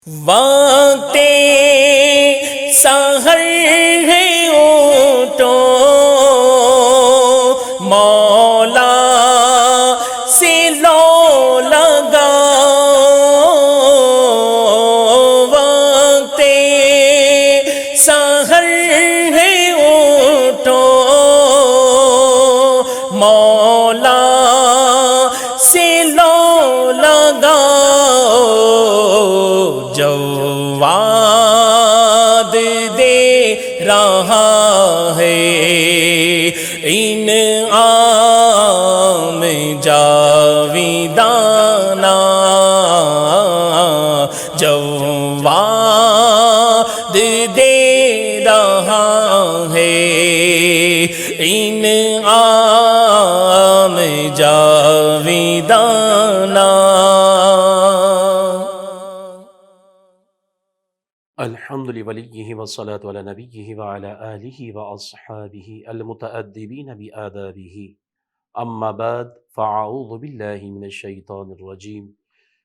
وقت سحر ہے اٹھو مولا سے لو لگاؤ، وقت سحر ہے اٹھو مولا سے لو لگاؤ، جواد دے رہا ہے انعام جاویدانہ، جواد دے رہا ہے انعام جاویدانہ۔ الحمد لولیہ والصلاة علی نبیہ وعلی آلہ واصحابہ المتأدبین بآدابہ، اما بعد فاعوذ باللہ من الشیطان الرجیم،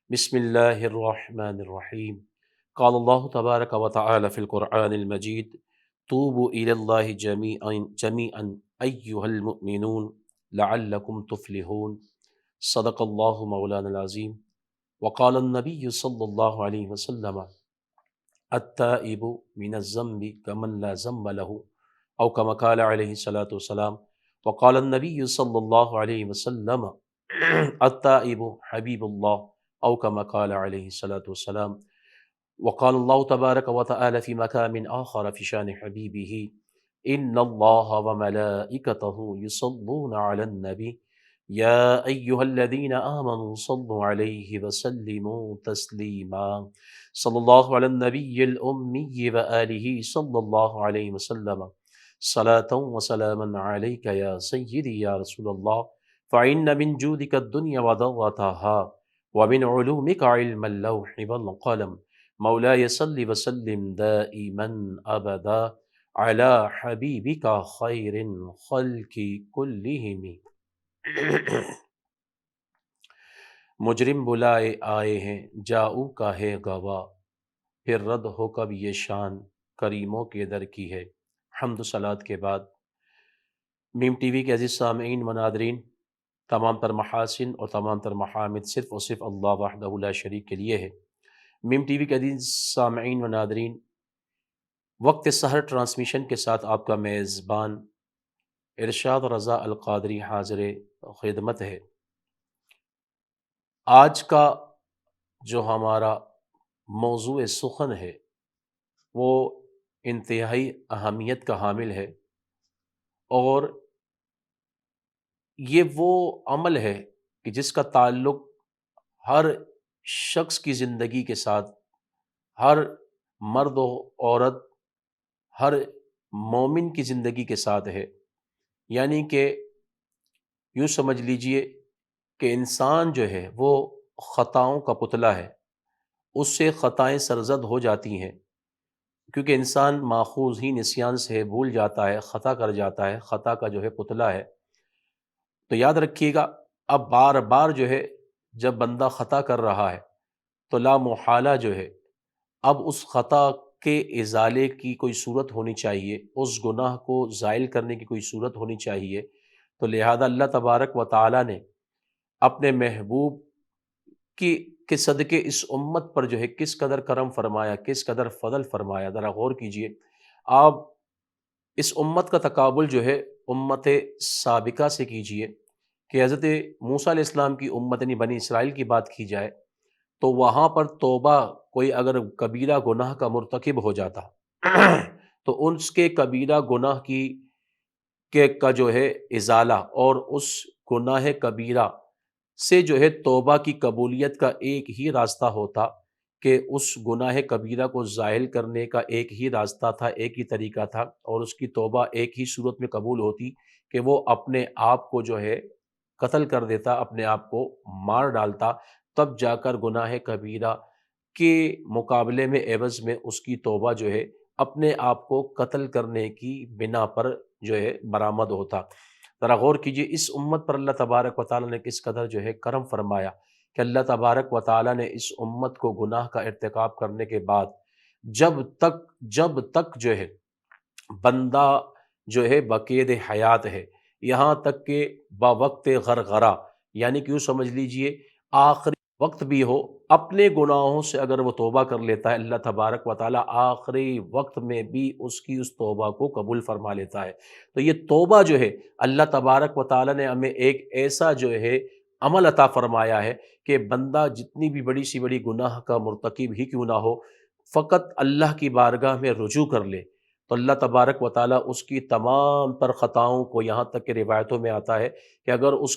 بسم اللہ الرحمن الرحیم۔ قال اللہ تبارک وتعالی فی القرآن المجید، توبوا الی اللہ جمیعا ایہا المؤمنون لعلکم تفلحون۔ صدق اللہ مولانا العظیم۔ وقال النبی صلی اللہ علیہ وسلم، التائب من الذنب كمن لا ذنب له، او كما قال علیہ الصلاۃ والسلام۔ وقال النبی صلی اللہ علیہ وسلم، التائب حبیب اللہ، او كما قال علیہ الصلاۃ والسلام۔ وقال اللہ تبارک وتعالی فی مقام آخر فی شان حبیبہ، ان اللہ وملائکتہ یصلون علی النبی یا ایہا الذین آمنوا صلوا علیہ وسلموا تسلیما۔ صلی اللہ علی النبی الامی وآلہ صلی اللہ علیہ وسلم، صلاۃ وسلاما علیک یا سیدی یا رسول اللہ، فإن من جودک الدنیا وضرتها ومن علومک علم اللوح والقلم، مولاي صل وسلم دائما ابدا علی حبیبک خیر الخلق کلہم۔ مجرم بلائے آئے ہیں جاؤ کا ہے گواہ، پھر رد ہو کب یہ شان کریموں کے در کی ہے۔ حمد و صلات کے بعد میم ٹی وی کے عزیز سامعین و ناظرین، تمام تر محاسن اور تمام تر محامد صرف اور صرف اللہ وحدہ لا شریک کے لیے ہے۔ میم ٹی وی کے عزیز سامعین و ناظرین، وقت سحر ٹرانسمیشن کے ساتھ آپ کا میزبان ارشاد رضا القادری حاضر خدمت ہے۔ آج کا جو ہمارا موضوع سخن ہے وہ انتہائی اہمیت کا حامل ہے، اور یہ وہ عمل ہے کہ جس کا تعلق ہر شخص کی زندگی کے ساتھ، ہر مرد و عورت، ہر مومن کی زندگی کے ساتھ ہے۔ یعنی کہ یوں سمجھ لیجئے کہ انسان جو ہے وہ خطاؤں کا پتلا ہے، اس سے خطائیں سرزد ہو جاتی ہیں، کیونکہ انسان ماخوذ ہی نسیان سے بھول جاتا ہے، خطا کر جاتا ہے، خطا کا جو ہے پتلا ہے۔ تو یاد رکھیے گا، اب بار بار جو ہے جب بندہ خطا کر رہا ہے تو لا محالہ جو ہے اب اس خطا کے ازالے کی کوئی صورت ہونی چاہیے، اس گناہ کو زائل کرنے کی کوئی صورت ہونی چاہیے۔ تو لہذا اللہ تبارک و تعالی نے اپنے محبوب کے صدقے اس امت پر جو ہے کس قدر کرم فرمایا، کس قدر فضل فرمایا، ذرا غور کیجئے۔ آپ اس امت کا تقابل جو ہے امت سابقہ سے کیجئے کہ حضرت موسیٰ علیہ السلام کی امت یعنی بنی اسرائیل کی بات کی جائے تو وہاں پر توبہ، کوئی اگر کبیرہ گناہ کا مرتکب ہو جاتا تو اس کے کبیرہ گناہ کا جو ہے ازالہ اور اس گناہ کبیرہ سے جو ہے توبہ کی قبولیت کا ایک ہی راستہ ہوتا کہ اس گناہ کبیرہ کو زائل کرنے کا ایک ہی راستہ تھا، ایک ہی طریقہ تھا، اور اس کی توبہ ایک ہی صورت میں قبول ہوتی کہ وہ اپنے آپ کو جو ہے قتل کر دیتا، اپنے آپ کو مار ڈالتا، تب جا کر گناہ کبیرہ کے مقابلے میں عوض میں اس کی توبہ جو ہے اپنے آپ کو قتل کرنے کی بنا پر جو ہے برآمد ہوتا۔ ذرا غور کیجئے اس امت پر اللہ تبارک و تعالیٰ نے کس قدر جو ہے کرم فرمایا کہ اللہ تبارک و تعالیٰ نے اس امت کو گناہ کا ارتکاب کرنے کے بعد جب تک جو ہے بندہ جو ہے بقید حیات ہے، یہاں تک کہ بوقت غرغرہ، یعنی کہ یوں سمجھ لیجئے آخری وقت بھی ہو، اپنے گناہوں سے اگر وہ توبہ کر لیتا ہے، اللہ تبارک و تعالیٰ آخری وقت میں بھی اس کی اس توبہ کو قبول فرما لیتا ہے۔ تو یہ توبہ جو ہے اللہ تبارک و تعالیٰ نے ہمیں ایک ایسا جو ہے عمل عطا فرمایا ہے کہ بندہ جتنی بھی بڑی سی بڑی گناہ کا مرتکب ہی کیوں نہ ہو، فقط اللہ کی بارگاہ میں رجوع کر لے تو اللہ تبارک و تعالیٰ اس کی تمام تر خطاؤں کو، یہاں تک کہ روایتوں میں آتا ہے کہ اگر اس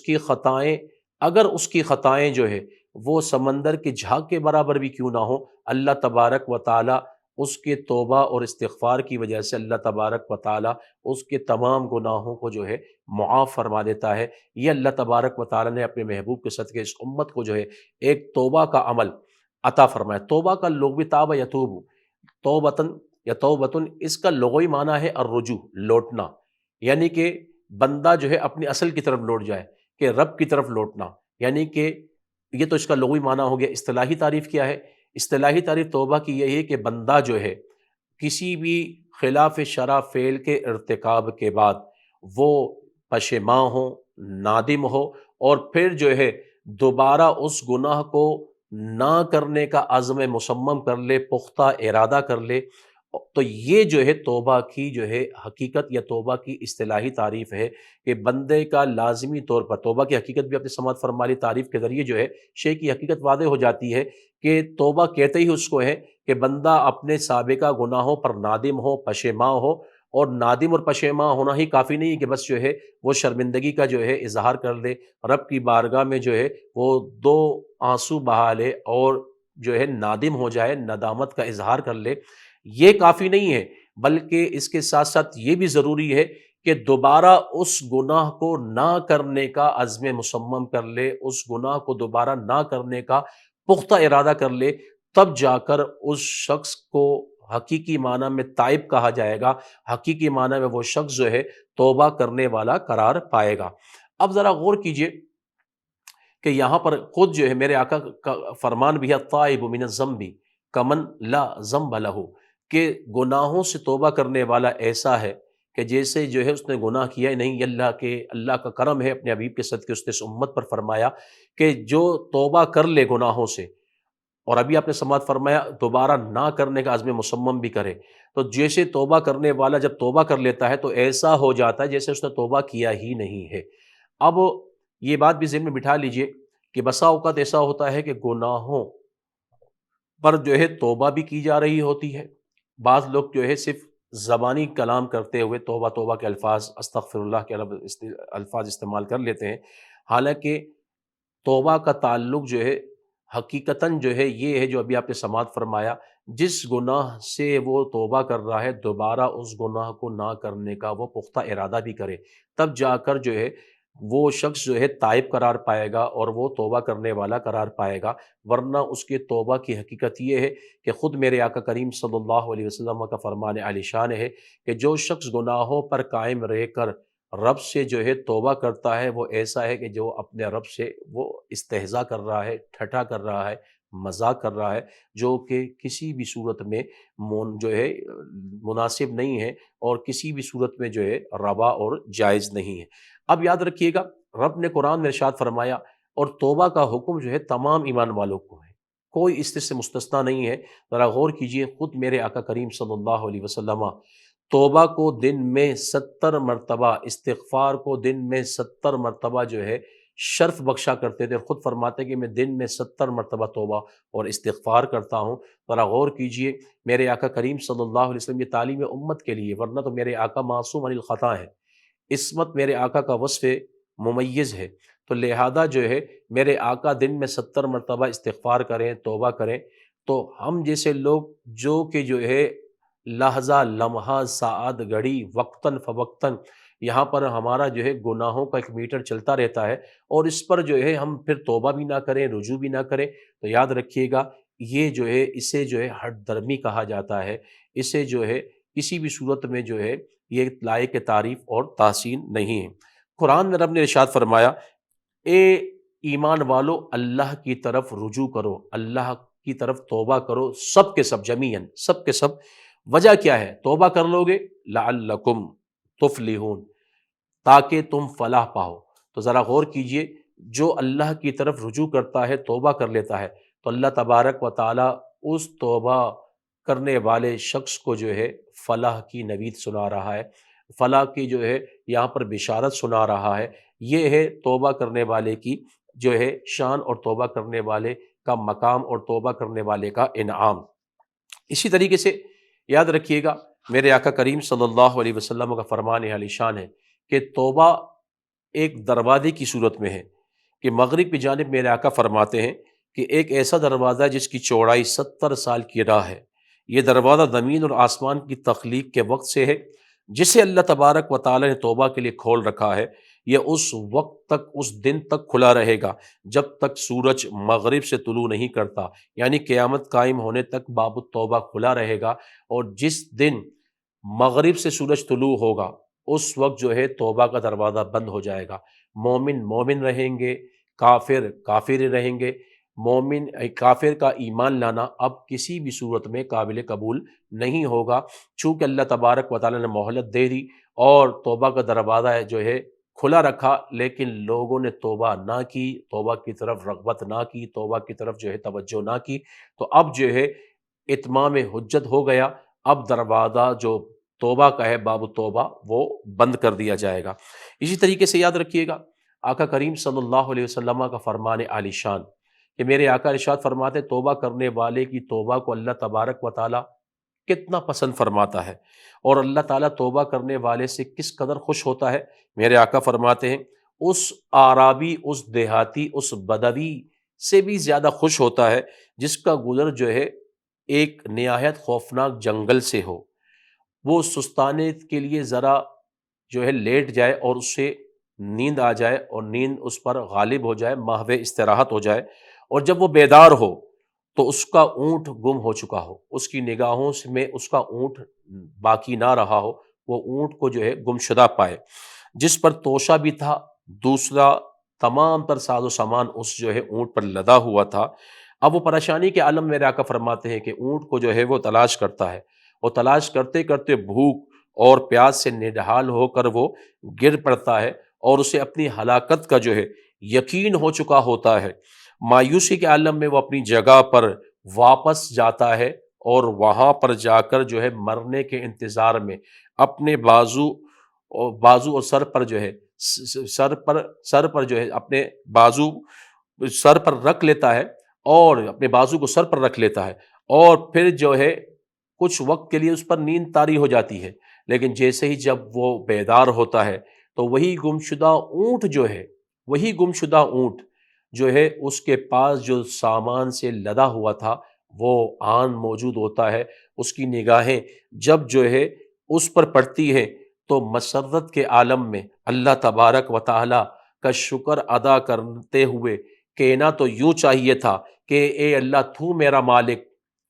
کی خطائیں جو ہے وہ سمندر کے جھاگ کے برابر بھی کیوں نہ ہو، اللہ تبارک و تعالیٰ اس کے توبہ اور استغفار کی وجہ سے اللہ تبارک و تعالیٰ اس کے تمام گناہوں کو جو ہے معاف فرما دیتا ہے۔ یہ اللہ تبارک و تعالیٰ نے اپنے محبوب کے صدقے اس امت کو جو ہے ایک توبہ کا عمل عطا فرمایا۔ توبہ کا لغوی تاب یتوب، توبتن یا توبتن، اس کا لغوی معنی ہے الرجوع، لوٹنا، یعنی کہ بندہ جو ہے اپنی اصل کی طرف لوٹ جائے، کہ رب کی طرف لوٹنا، یعنی کہ یہ تو اس کا لغوی معنی ہو گیا۔ اصطلاحی تعریف کیا ہے؟ اصطلاحی تعریف توبہ کی یہی ہے کہ بندہ جو ہے کسی بھی خلاف شرع فعل کے ارتکاب کے بعد وہ پشیماں ہو، نادم ہو، اور پھر جو ہے دوبارہ اس گناہ کو نہ کرنے کا عزم مصمم کر لے، پختہ ارادہ کر لے، تو یہ جو ہے توبہ کی جو ہے حقیقت یا توبہ کی اصطلاحی تعریف ہے کہ بندے کا لازمی طور پر توبہ کی حقیقت بھی اپنے سماعت فرمالی تعریف کے ذریعے جو ہے شے کی حقیقت واضح ہو جاتی ہے کہ توبہ کہتے ہی اس کو ہے کہ بندہ اپنے سابقہ گناہوں پر نادم ہو، پشیماں ہو، اور نادم اور پشیماں ہونا ہی کافی نہیں کہ بس جو ہے وہ شرمندگی کا جو ہے اظہار کر دے، رب کی بارگاہ میں جو ہے وہ دو آنسو بہا لے اور جو ہے نادم ہو جائے، ندامت کا اظہار کر لے، یہ کافی نہیں ہے، بلکہ اس کے ساتھ ساتھ یہ بھی ضروری ہے کہ دوبارہ اس گناہ کو نہ کرنے کا عزم مصمم کر لے، اس گناہ کو دوبارہ نہ کرنے کا پختہ ارادہ کر لے، تب جا کر اس شخص کو حقیقی معنی میں تائب کہا جائے گا، حقیقی معنی میں وہ شخص جو ہے توبہ کرنے والا قرار پائے گا۔ اب ذرا غور کیجئے کہ یہاں پر خود جو ہے میرے آقا کا فرمان بھی ہے الطائب من الذنب کمن لا ذنب لہ، کہ گناہوں سے توبہ کرنے والا ایسا ہے کہ جیسے جو ہے اس نے گناہ کیا ہی نہیں۔ اللہ کا کرم ہے، اپنے حبیب کے صدقے اس نے اس امت پر فرمایا کہ جو توبہ کر لے گناہوں سے، اور ابھی آپ نے سماعت فرمایا دوبارہ نہ کرنے کا عزم مصمم بھی کرے، تو جیسے توبہ کرنے والا جب توبہ کر لیتا ہے تو ایسا ہو جاتا ہے جیسے اس نے توبہ کیا ہی نہیں ہے۔ اب یہ بات بھی ذہن میں بٹھا لیجئے کہ بسا اوقات ایسا ہوتا ہے کہ گناہوں پر جو ہے توبہ بھی کی جا رہی ہوتی ہے، بعض لوگ جو ہے صرف زبانی کلام کرتے ہوئے توبہ توبہ کے الفاظ، استغفر اللہ کے الفاظ استعمال کر لیتے ہیں، حالانکہ توبہ کا تعلق جو ہے حقیقتاً جو ہے یہ ہے جو ابھی آپ نے سماعت فرمایا، جس گناہ سے وہ توبہ کر رہا ہے دوبارہ اس گناہ کو نہ کرنے کا وہ پختہ ارادہ بھی کرے، تب جا کر جو ہے وہ شخص جو ہے تائب قرار پائے گا اور وہ توبہ کرنے والا قرار پائے گا، ورنہ اس کے توبہ کی حقیقت یہ ہے کہ خود میرے آقا کریم صلی اللہ علیہ وسلم کا فرمان عالی شان ہے کہ جو شخص گناہوں پر قائم رہ کر رب سے جو ہے توبہ کرتا ہے وہ ایسا ہے کہ جو اپنے رب سے وہ استہزاء کر رہا ہے، ٹھٹھا کر رہا ہے، مذاق کر رہا ہے، جو کہ کسی بھی صورت میں جو ہے مناسب نہیں ہے اور کسی بھی صورت میں جو ہے روا اور جائز نہیں ہے۔ اب یاد رکھیے گا رب نے قرآن میں ارشاد فرمایا اور توبہ کا حکم جو ہے تمام ایمان والوں کو ہے، کوئی اس سے مستثنیٰ نہیں ہے۔ ذرا غور کیجئے، خود میرے آقا کریم صلی اللہ علیہ وسلم توبہ کو دن میں 70 مرتبہ، استغفار کو دن میں 70 مرتبہ جو ہے شرف بخشا کرتے تھے، خود فرماتے کہ میں دن میں 70 مرتبہ توبہ اور استغفار کرتا ہوں۔ ذرا غور کیجئے، میرے آقا کریم صلی اللہ علیہ وسلم یہ تعلیم امت کے لیے، ورنہ تو میرے آقا معصوم عن الخطا ہے، عصمت میرے آقا کا وصف ممیز ہے، تو لہذا جو ہے میرے آقا دن میں 70 مرتبہ استغفار کریں، توبہ کریں، تو ہم جیسے لوگ جو کہ جو ہے لحظہ لمحہ ساعت گھڑی وقتاً فوقتاً یہاں پر ہمارا جو ہے گناہوں کا ایک میٹر چلتا رہتا ہے اور اس پر جو ہے ہم پھر توبہ بھی نہ کریں، رجوع بھی نہ کریں، تو یاد رکھیے گا یہ جو ہے اسے جو ہے ہٹ درمی کہا جاتا ہے، اسے جو ہے کسی بھی صورت میں جو ہے یہ لائق تعریف اور تحسین نہیں ہے۔ قرآن میں رب نے ارشاد فرمایا، اے ایمان والو اللہ کی طرف رجوع کرو، اللہ کی طرف توبہ کرو، سب کے سب جمیعاً، سب کے سب۔ وجہ کیا ہے؟ توبہ کر لو گے لعلکم تفلحون، تاکہ تم فلاح پاؤ۔ تو ذرا غور کیجئے، جو اللہ کی طرف رجوع کرتا ہے، توبہ کر لیتا ہے، تو اللہ تبارک و تعالی اس توبہ کرنے والے شخص کو جو ہے فلاح کی نوید سنا رہا ہے، فلاح کی جو ہے یہاں پر بشارت سنا رہا ہے۔ یہ ہے توبہ کرنے والے کی جو ہے شان، اور توبہ کرنے والے کا مقام، اور توبہ کرنے والے کا انعام۔ اسی طریقے سے یاد رکھیے گا، میرے آقا کریم صلی اللہ علیہ وسلم کا فرمان عالی شان ہے کہ توبہ ایک دروازے کی صورت میں ہے، کہ مغرب کی جانب میرے آقا فرماتے ہیں کہ ایک ایسا دروازہ جس کی چوڑائی 70 سال کی راہ ہے، یہ دروازہ زمین اور آسمان کی تخلیق کے وقت سے ہے، جسے اللہ تبارک و تعالی نے توبہ کے لیے کھول رکھا ہے، یہ اس وقت تک، اس دن تک کھلا رہے گا جب تک سورج مغرب سے طلوع نہیں کرتا، یعنی قیامت قائم ہونے تک باب التوبہ کھلا رہے گا۔ اور جس دن مغرب سے سورج طلوع ہوگا اس وقت جو ہے توبہ کا دروازہ بند ہو جائے گا۔ مومن مومن رہیں گے، کافر کافر رہیں گے۔ مومن کافر کا ایمان لانا اب کسی بھی صورت میں قابل قبول نہیں ہوگا، چونکہ اللہ تبارک و تعالیٰ نے مہلت دے دی اور توبہ کا دروازہ جو ہے کھلا رکھا، لیکن لوگوں نے توبہ نہ کی، توبہ کی طرف رغبت نہ کی، توبہ کی طرف جو ہے توجہ نہ کی، تو اب جو ہے اتمام حجت ہو گیا۔ اب دروازہ جو توبہ کا ہے، باب التوبہ، وہ بند کر دیا جائے گا۔ اسی طریقے سے یاد رکھیے گا، آقا کریم صلی اللہ علیہ وسلم کا فرمان عالی شان کہ میرے آقا ارشاد فرماتے، توبہ کرنے والے کی توبہ کو اللہ تبارک و تعالی کتنا پسند فرماتا ہے، اور اللہ تعالیٰ توبہ کرنے والے سے کس قدر خوش ہوتا ہے۔ میرے آقا فرماتے ہیں اس آرابی، اس دیہاتی، اس بدوی سے بھی زیادہ خوش ہوتا ہے جس کا گزر جو ہے ایک نہایت خوفناک جنگل سے ہو، وہ سستانے کے لیے ذرا جو ہے لیٹ جائے اور اس سے نیند آ جائے، اور نیند اس پر غالب ہو جائے، محو استراحت ہو جائے، اور جب وہ بیدار ہو تو اس کا اونٹ گم ہو چکا ہو، اس کی نگاہوں میں اس کا اونٹ باقی نہ رہا ہو، وہ اونٹ کو جو ہے گم شدہ پائے، جس پر توشہ بھی تھا، دوسرا تمام تر ساز و سامان اس جو ہے اونٹ پر لدا ہوا تھا۔ اب وہ پریشانی کے عالم میں آقا فرماتے ہیں کہ اونٹ کو جو ہے وہ تلاش کرتا ہے، اور تلاش کرتے کرتے بھوک اور پیاس سے نڈھال ہو کر وہ گر پڑتا ہے، اور اسے اپنی ہلاکت کا جو ہے یقین ہو چکا ہوتا ہے۔ مایوسی کے عالم میں وہ اپنی جگہ پر واپس جاتا ہے، اور وہاں پر جا کر جو ہے مرنے کے انتظار میں اپنے بازو اور سر پر جو ہے سر پر جو ہے اپنے بازو سر پر رکھ لیتا ہے، اور اپنے بازو کو سر پر رکھ لیتا ہے، اور پھر جو ہے کچھ وقت کے لیے اس پر نیند طاری ہو جاتی ہے، لیکن جیسے ہی جب وہ بیدار ہوتا ہے تو وہی گمشدہ اونٹ جو ہے اس کے پاس جو سامان سے لدا ہوا تھا وہ آن موجود ہوتا ہے۔ اس کی نگاہیں جب جو ہے اس پر پڑتی ہے تو مسرت کے عالم میں اللہ تبارک و تعالی کا شکر ادا کرتے ہوئے کہنا تو یوں چاہیے تھا کہ اے اللہ تو میرا مالک،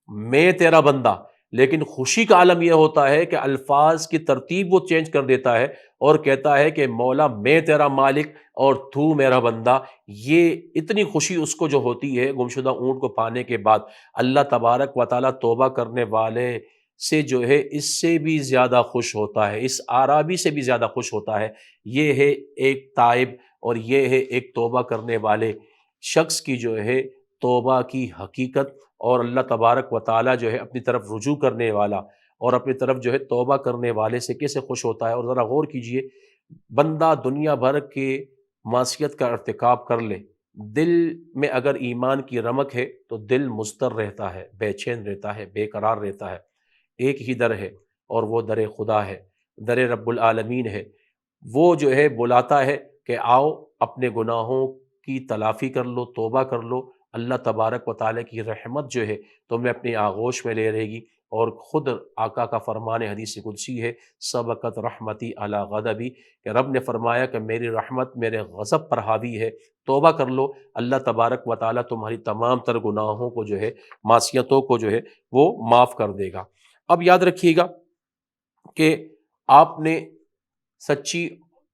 میں تیرا بندہ، لیکن خوشی کا عالم یہ ہوتا ہے کہ الفاظ کی ترتیب وہ چینج کر دیتا ہے اور کہتا ہے کہ مولا میں تیرا مالک اور تو میرا بندہ۔ یہ اتنی خوشی اس کو جو ہوتی ہے گمشدہ اونٹ کو پانے کے بعد، اللہ تبارک و تعالیٰ توبہ کرنے والے سے جو ہے اس سے بھی زیادہ خوش ہوتا ہے، اس آرابی سے بھی زیادہ خوش ہوتا ہے۔ یہ ہے ایک تائب، اور یہ ہے ایک توبہ کرنے والے شخص کی جو ہے توبہ کی حقیقت، اور اللہ تبارک و تعالیٰ جو ہے اپنی طرف رجوع کرنے والا اور اپنی طرف جو ہے توبہ کرنے والے سے کیسے خوش ہوتا ہے۔ اور ذرا غور کیجئے، بندہ دنیا بھر کے معصیت کا ارتکاب کر لے، دل میں اگر ایمان کی رمق ہے تو دل مضطر رہتا ہے، بے چین رہتا ہے، بے قرار رہتا ہے۔ ایک ہی در ہے، اور وہ در خدا ہے، در رب العالمین ہے۔ وہ جو ہے بلاتا ہے کہ آؤ اپنے گناہوں کی تلافی کر لو، توبہ کر لو، اللہ تبارک و تعالیٰ کی رحمت جو ہے تمہیں اپنی آغوش میں لے رہے گی۔ اور خود آقا کا فرمان حدیث قدسی ہے، سبقت رحمتی علی غضبی، کہ رب نے فرمایا کہ میری رحمت میرے غضب پر حاوی ہے، توبہ کر لو، اللہ تبارک و تعالیٰ تمہاری تمام تر گناہوں کو جو ہے، معصیتوں کو جو ہے وہ معاف کر دے گا۔ اب یاد رکھیے گا کہ آپ نے سچی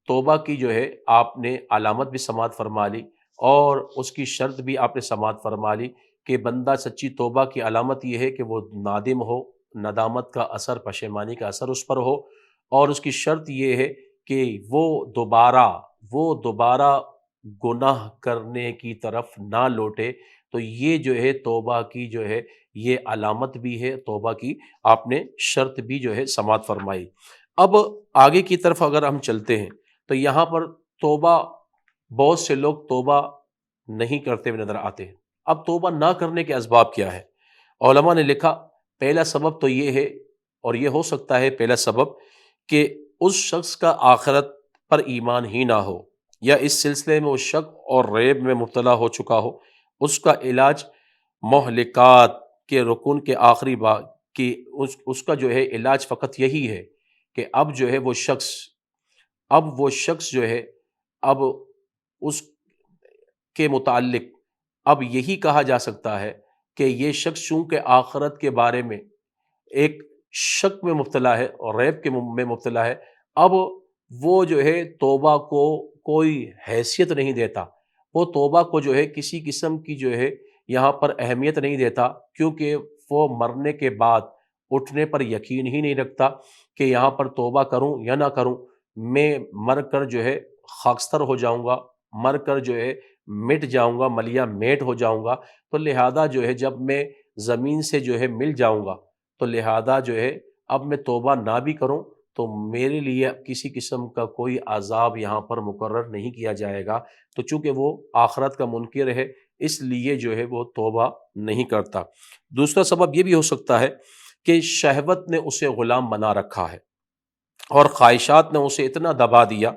توبہ کی جو ہے آپ نے علامت بھی سماعت فرما لی، اور اس کی شرط بھی آپ نے سماعت فرما لی کہ بندہ سچی توبہ کی علامت یہ ہے کہ وہ نادم ہو، ندامت کا اثر، پشیمانی کا اثر اس پر ہو، اور اس کی شرط یہ ہے کہ وہ دوبارہ گناہ کرنے کی طرف نہ لوٹے۔ تو یہ جو ہے توبہ کی جو ہے یہ علامت بھی ہے، توبہ کی آپ نے شرط بھی جو ہے سماعت فرمائی۔ اب آگے کی طرف اگر ہم چلتے ہیں تو یہاں پر توبہ، بہت سے لوگ توبہ نہیں کرتے ہوئے نظر آتے ہیں۔ اب توبہ نہ کرنے کے اسباب کیا ہے؟ علماء نے لکھا پہلا سبب تو یہ ہے، اور یہ ہو سکتا ہے پہلا سبب، کہ اس شخص کا آخرت پر ایمان ہی نہ ہو، یا اس سلسلے میں وہ شک اور ریب میں مبتلا ہو چکا ہو۔ اس کا علاج مہلکات کے رکن کے آخری بات کہ اس کا جو ہے علاج فقط یہی ہے کہ اب جو ہے وہ شخص جو ہے اب اس کے متعلق اب یہی کہا جا سکتا ہے کہ یہ شخص چونکہ آخرت کے بارے میں ایک شک میں مبتلا ہے اور ریب میں مبتلا ہے، اب وہ جو ہے توبہ کو کوئی حیثیت نہیں دیتا، وہ توبہ کو جو ہے کسی قسم کی جو ہے یہاں پر اہمیت نہیں دیتا، کیونکہ وہ مرنے کے بعد اٹھنے پر یقین ہی نہیں رکھتا کہ یہاں پر توبہ کروں یا نہ کروں، میں مر کر جو ہے خاکستر ہو جاؤں گا، مر کر جو ہے مٹ جاؤں گا، ملیا میٹ ہو جاؤں گا، تو لہذا جو ہے جب میں زمین سے جو ہے مل جاؤں گا تو لہذا جو ہے اب میں توبہ نہ بھی کروں تو میرے لیے کسی قسم کا کوئی عذاب یہاں پر مقرر نہیں کیا جائے گا۔ تو چونکہ وہ آخرت کا منکر ہے اس لیے جو ہے وہ توبہ نہیں کرتا۔ دوسرا سبب یہ بھی ہو سکتا ہے کہ شہوت نے اسے غلام بنا رکھا ہے، اور خواہشات نے اسے اتنا دبا دیا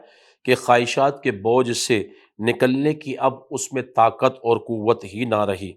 کہ خواہشات کے بوجھ سے نکلنے کی اب اس میں طاقت اور قوت ہی نہ رہی۔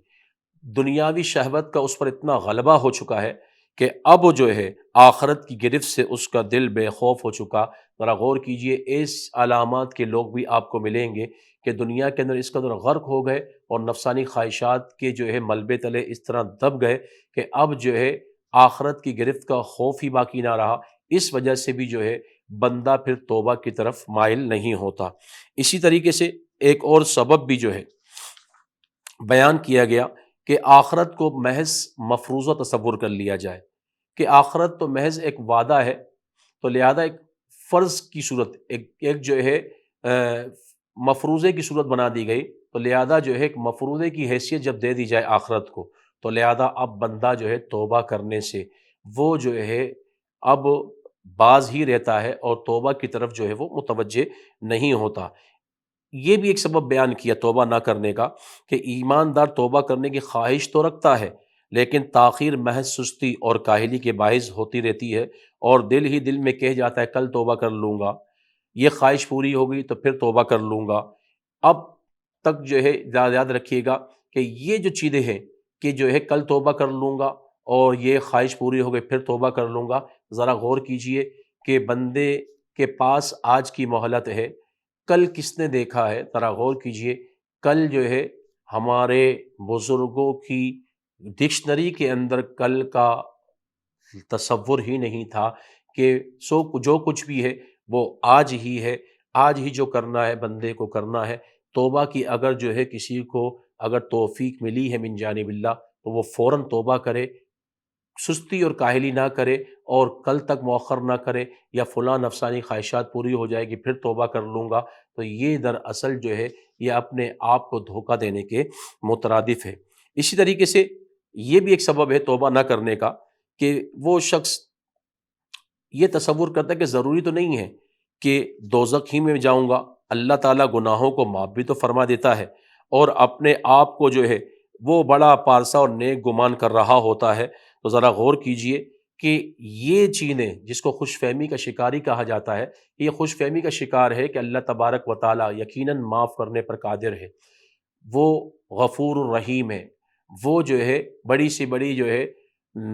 دنیاوی شہوت کا اس پر اتنا غلبہ ہو چکا ہے کہ اب جو ہے آخرت کی گرفت سے اس کا دل بے خوف ہو چکا۔ ذرا غور کیجئے، اس علامات کے لوگ بھی آپ کو ملیں گے کہ دنیا کے اندر اس قدر غرق ہو گئے اور نفسانی خواہشات کے جو ہے ملبے تلے اس طرح دب گئے کہ اب جو ہے آخرت کی گرفت کا خوف ہی باقی نہ رہا۔ اس وجہ سے بھی جو ہے بندہ پھر توبہ کی طرف مائل نہیں ہوتا۔ اسی طریقے سے ایک اور سبب بھی جو ہے بیان کیا گیا کہ آخرت کو محض مفروضہ تصور کر لیا جائے کہ آخرت تو محض ایک وعدہ ہے، تو لہذا ایک فرض کی صورت، ایک جو ہے مفروضے کی صورت بنا دی گئی، تو لہذا جو ہے ایک مفروضے کی حیثیت جب دے دی جائے آخرت کو تو لہذا اب بندہ جو ہے توبہ کرنے سے وہ جو ہے اب باز ہی رہتا ہے اور توبہ کی طرف جو ہے وہ متوجہ نہیں ہوتا۔ یہ بھی ایک سبب بیان کیا توبہ نہ کرنے کا کہ ایماندار توبہ کرنے کی خواہش تو رکھتا ہے لیکن تاخیر محض سستی اور کاہلی کے باعث ہوتی رہتی ہے، اور دل ہی دل میں کہہ جاتا ہے کل توبہ کر لوں گا، یہ خواہش پوری ہوگی تو پھر توبہ کر لوں گا۔ اب تک جو ہے یاد رکھیے گا کہ یہ جو چیزیں ہیں کہ جو ہے کل توبہ کر لوں گا اور یہ خواہش پوری ہو گئی پھر توبہ کر لوں گا، ذرا غور کیجئے کہ بندے کے پاس آج کی مہلت ہے، کل کس نے دیکھا ہے؟ ذرا غور کیجئے، کل جو ہے ہمارے بزرگوں کی ڈکشنری کے اندر کل کا تصور ہی نہیں تھا کہ جو کچھ بھی ہے وہ آج ہی ہے، آج ہی جو کرنا ہے بندے کو کرنا ہے۔ توبہ کی اگر جو ہے کسی کو اگر توفیق ملی ہے من جانب اللہ تو وہ فوراً توبہ کرے، سستی اور کاہلی نہ کرے اور کل تک مؤخر نہ کرے یا فلاں نفسانی خواہشات پوری ہو جائے گی پھر توبہ کر لوں گا، تو یہ دراصل جو ہے یہ اپنے آپ کو دھوکہ دینے کے مترادف ہے۔ اسی طریقے سے یہ بھی ایک سبب ہے توبہ نہ کرنے کا کہ وہ شخص یہ تصور کرتا ہے کہ ضروری تو نہیں ہے کہ دوزخ ہی میں جاؤں گا، اللہ تعالیٰ گناہوں کو معاف بھی تو فرما دیتا ہے، اور اپنے آپ کو جو ہے وہ بڑا پارسا اور نیک گمان کر رہا ہوتا ہے۔ تو ذرا غور کیجئے کہ یہ چیزیں جس کو خوش فہمی کا شکاری کہا جاتا ہے، یہ خوش فہمی کا شکار ہے کہ اللہ تبارک و تعالیٰ یقیناً معاف کرنے پر قادر ہے، وہ غفور الرحیم ہے، وہ جو ہے بڑی سے بڑی جو ہے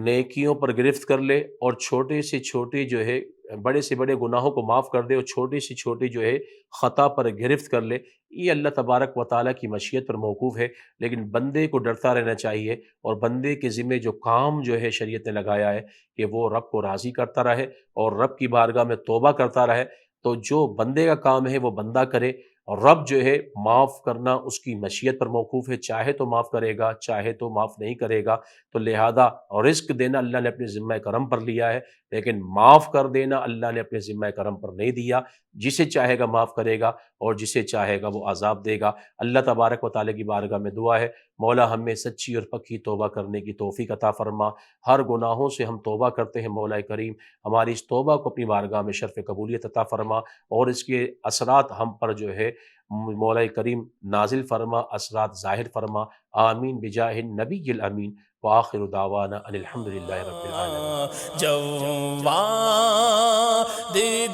نیکیوں پر گرفت کر لے اور چھوٹے سے چھوٹے جو ہے بڑے سے بڑے گناہوں کو معاف کر دے اور چھوٹی سے چھوٹی جو ہے خطا پر گرفت کر لے، یہ اللہ تبارک و تعالیٰ کی مشیت پر موقوف ہے۔ لیکن بندے کو ڈرتا رہنا چاہیے اور بندے کے ذمہ جو کام جو ہے شریعت نے لگایا ہے کہ وہ رب کو راضی کرتا رہے اور رب کی بارگاہ میں توبہ کرتا رہے، تو جو بندے کا کام ہے وہ بندہ کرے، اور رب جو ہے معاف کرنا اس کی مشیت پر موقوف ہے، چاہے تو معاف کرے گا، چاہے تو معاف نہیں کرے گا۔ تو لہذا رزق دینا اللہ نے اپنے ذمہ کرم پر لیا ہے، لیکن معاف کر دینا اللہ نے اپنے ذمہ کرم پر نہیں دیا۔ جسے چاہے گا معاف کرے گا اور جسے چاہے گا وہ عذاب دے گا۔ اللہ تبارک و تعالیٰ کی بارگاہ میں دعا ہے، مولا ہمیں سچی اور پکی توبہ کرنے کی توفیق عطا فرما۔ ہر گناہوں سے ہم توبہ کرتے ہیں مولا کریم، ہماری اس توبہ کو اپنی بارگاہ میں شرف قبولیت عطا فرما، اور اس کے اثرات ہم پر جو ہے مولا کریم نازل فرما، اثرات ظاہر فرما۔ آمین بجاہ النبی الامین، وآخر دعوانا ان الحمد للہ رب العالمین۔ جواد دے